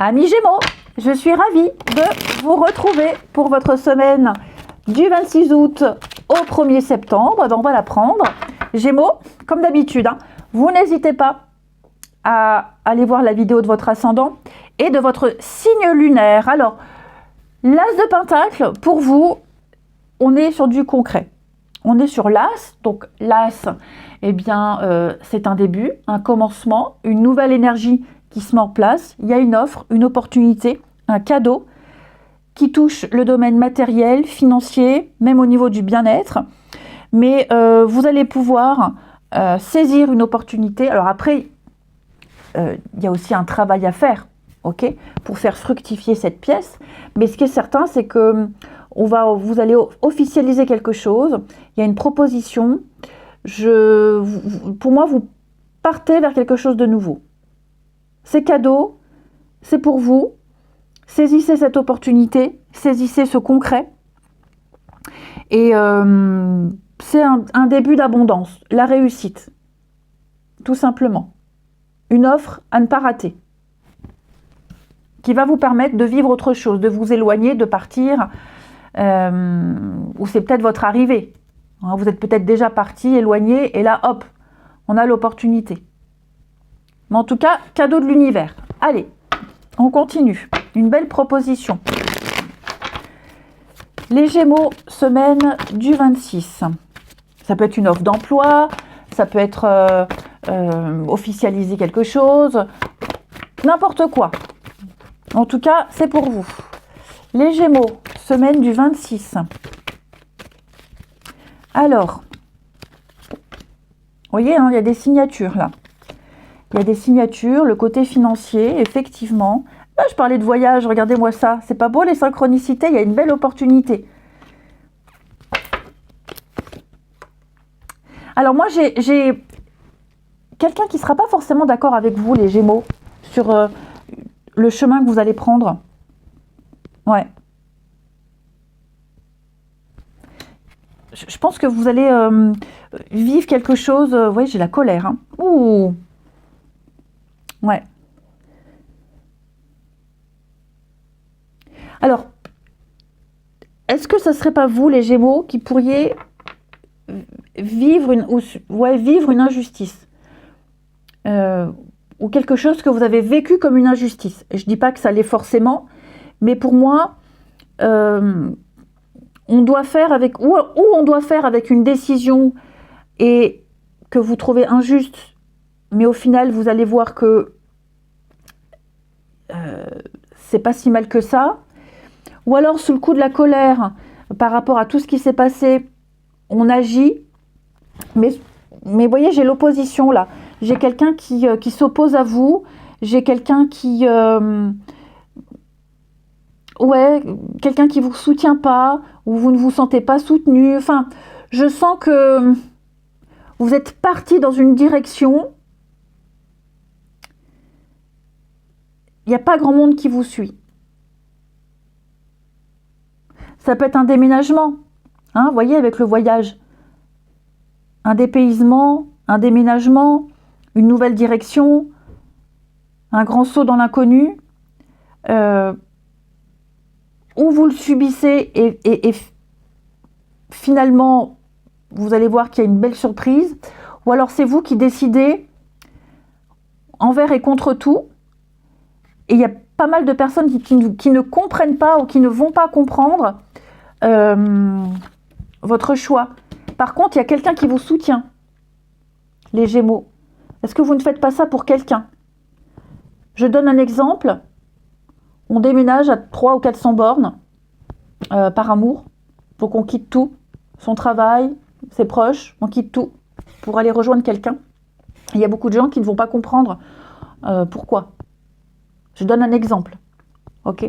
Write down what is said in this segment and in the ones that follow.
Amis Gémeaux, je suis ravie de vous retrouver pour votre semaine du 26 août au 1er septembre. Donc on va la prendre. Gémeaux, comme d'habitude, vous n'hésitez pas à aller voir la vidéo de votre ascendant et de votre signe lunaire. Alors, l'As de Pentacle, pour vous, on est sur du concret. On est sur l'As. Donc l'As, eh bien, c'est un début, un commencement, une nouvelle énergie qui se met en place. Il y a une offre, une opportunité, un cadeau qui touche le domaine matériel, financier, même au niveau du bien-être. Mais vous allez pouvoir saisir une opportunité. Alors après, il y a aussi un travail à faire, ok, pour faire fructifier cette pièce. Mais ce qui est certain, c'est que vous allez officialiser quelque chose. Il y a une proposition. Pour moi, vous partez vers quelque chose de nouveau. C'est cadeau, c'est pour vous. Saisissez cette opportunité, saisissez ce concret. Et c'est un début d'abondance, la réussite, tout simplement. Une offre à ne pas rater, qui va vous permettre de vivre autre chose, de vous éloigner, de partir, ou c'est peut-être votre arrivée. Vous êtes peut-être déjà parti, éloigné, et là, hop, on a l'opportunité. Mais en tout cas, cadeau de l'univers. Allez, on continue. Une belle proposition. Les Gémeaux, semaine du 26. Ça peut être une offre d'emploi, ça peut être officialiser quelque chose, n'importe quoi. En tout cas, c'est pour vous. Les Gémeaux, semaine du 26. Alors, vous voyez, il y a des signatures là. Il y a des signatures, le côté financier, effectivement. Là, je parlais de voyage, regardez-moi ça. C'est pas beau les synchronicités, il y a une belle opportunité. Alors moi, j'ai quelqu'un qui ne sera pas forcément d'accord avec vous, les Gémeaux, sur le chemin que vous allez prendre. Ouais. Je pense que vous allez vivre quelque chose... vous voyez, j'ai la colère. Ouh. Ouais. Alors, est-ce que ce ne serait pas vous, les Gémeaux, qui pourriez vivre une injustice ou quelque chose que vous avez vécu comme une injustice? Je ne dis pas que ça l'est forcément, mais pour moi, on doit faire avec on doit faire avec une décision et que vous trouvez injuste, mais au final, vous allez voir que c'est pas si mal que ça. Ou alors, sous le coup de la colère, par rapport à tout ce qui s'est passé, on agit. Mais vous voyez, j'ai l'opposition là. J'ai quelqu'un qui s'oppose à vous. J'ai quelqu'un qui... quelqu'un qui ne vous soutient pas, ou vous ne vous sentez pas soutenu. Enfin, je sens que vous êtes parti dans une direction. Il n'y a pas grand monde qui vous suit. Ça peut être un déménagement, vous voyez, avec le voyage. Un dépaysement, un déménagement, une nouvelle direction, un grand saut dans l'inconnu, où vous le subissez et finalement, vous allez voir qu'il y a une belle surprise, ou alors c'est vous qui décidez envers et contre tout, et il y a pas mal de personnes qui ne comprennent pas ou qui ne vont pas comprendre votre choix. Par contre, il y a quelqu'un qui vous soutient, les Gémeaux. Est-ce que vous ne faites pas ça pour quelqu'un? Je donne un exemple. On déménage à 300 ou 400 bornes par amour. Donc on quitte tout, son travail, ses proches, on quitte tout pour aller rejoindre quelqu'un. Il y a beaucoup de gens qui ne vont pas comprendre pourquoi. Je donne un exemple. Ok?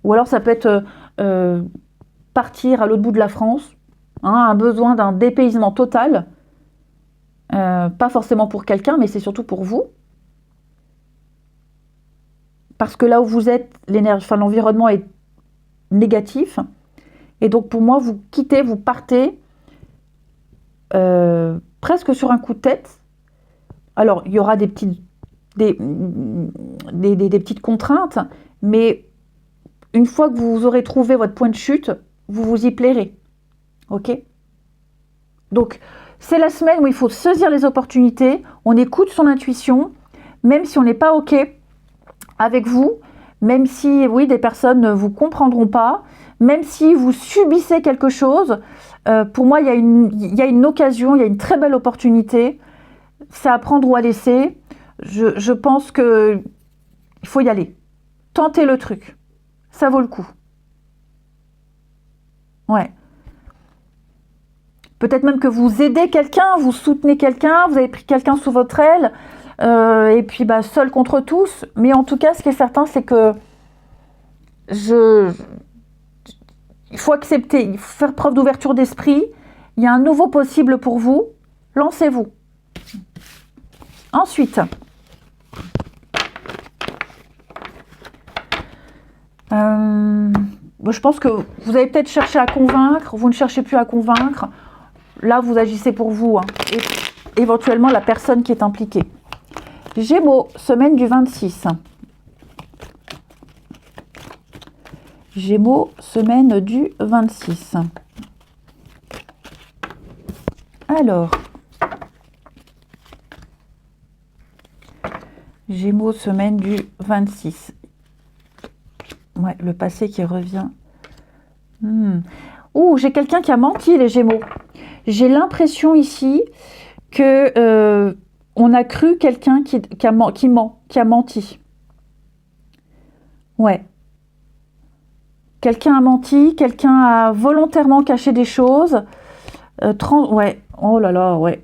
Ou alors ça peut être partir à l'autre bout de la France, un besoin d'un dépaysement total, pas forcément pour quelqu'un, mais c'est surtout pour vous. Parce que là où vous êtes, l'environnement est négatif, et donc pour moi, vous quittez, vous partez presque sur un coup de tête. Alors, il y aura des petites des petites contraintes, mais une fois que vous aurez trouvé votre point de chute, vous vous y plairez. Ok? Donc, c'est la semaine où il faut saisir les opportunités, on écoute son intuition, même si on n'est pas OK avec vous, même si, oui, des personnes ne vous comprendront pas, même si vous subissez quelque chose, pour moi, il y a une occasion, il y a une très belle opportunité. C'est à prendre ou à laisser. Je pense qu'il faut y aller. Tentez le truc. Ça vaut le coup. Ouais. Peut-être même que vous aidez quelqu'un, vous soutenez quelqu'un, vous avez pris quelqu'un sous votre aile, et puis seul contre tous. Mais en tout cas, ce qui est certain, c'est que il faut accepter, il faut faire preuve d'ouverture d'esprit. Il y a un nouveau possible pour vous. Lancez-vous. Ensuite, je pense que vous avez peut-être cherché à convaincre, vous ne cherchez plus à convaincre. Là, vous agissez pour vous, hein, et éventuellement la personne qui est impliquée. Gémeaux, semaine du 26. Gémeaux, semaine du 26. Alors, Gémeaux, semaine du 26. Ouais, le passé qui revient. Ouh, j'ai quelqu'un qui a menti, les Gémeaux. J'ai l'impression ici que on a cru quelqu'un qui a menti. Ouais. Quelqu'un a menti, quelqu'un a volontairement caché des choses. Ouais, oh là là, ouais.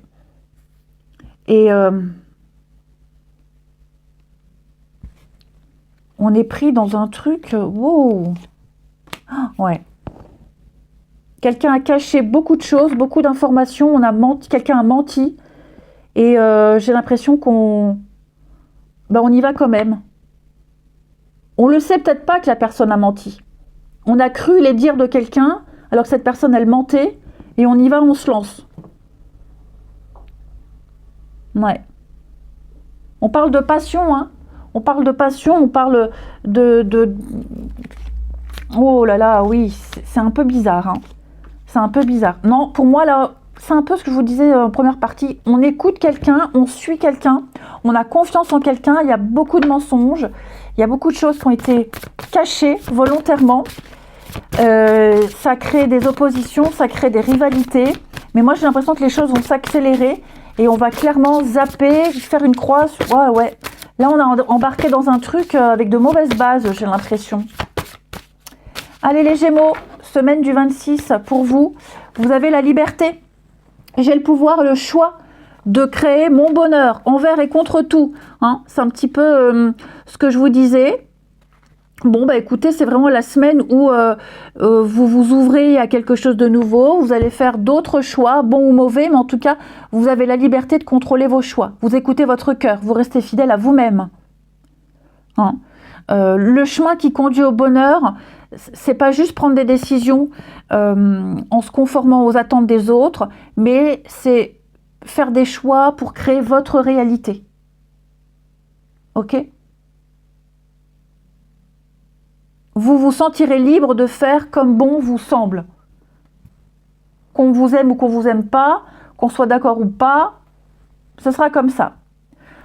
Et on est pris dans un truc, wow. Ouais. Quelqu'un a caché beaucoup de choses, beaucoup d'informations, quelqu'un a menti. Et j'ai l'impression qu'on y va quand même. On le sait peut-être pas que la personne a menti. On a cru les dires de quelqu'un, alors que cette personne, elle mentait, et on y va, on se lance. Ouais. On parle de passion, hein. On parle de passion, on parle de... Oh là là, oui, c'est un peu bizarre, hein. C'est un peu bizarre. Non, pour moi, là, c'est un peu ce que je vous disais en première partie. On écoute quelqu'un, on suit quelqu'un, on a confiance en quelqu'un, il y a beaucoup de mensonges, il y a beaucoup de choses qui ont été cachées volontairement. Ça crée des oppositions, ça crée des rivalités. Mais moi, j'ai l'impression que les choses vont s'accélérer et on va clairement zapper, faire une croix. Ouais. Là, on a embarqué dans un truc avec de mauvaises bases, j'ai l'impression. Allez, les Gémeaux, semaine du 26 pour vous. Vous avez la liberté. J'ai le pouvoir, le choix de créer mon bonheur envers et contre tout. Hein, c'est un petit peu ce que je vous disais. Bon, écoutez, c'est vraiment la semaine où vous vous ouvrez à quelque chose de nouveau. Vous allez faire d'autres choix, bons ou mauvais, mais en tout cas, vous avez la liberté de contrôler vos choix. Vous écoutez votre cœur, vous restez fidèle à vous-même. Hein, le chemin qui conduit au bonheur, c'est pas juste prendre des décisions en se conformant aux attentes des autres, mais c'est faire des choix pour créer votre réalité. Ok ? Vous vous sentirez libre de faire comme bon vous semble. Qu'on vous aime ou qu'on vous aime pas, qu'on soit d'accord ou pas, ce sera comme ça.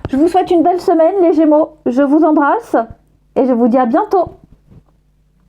Je vous souhaite une belle semaine, les Gémeaux. Je vous embrasse et je vous dis à bientôt.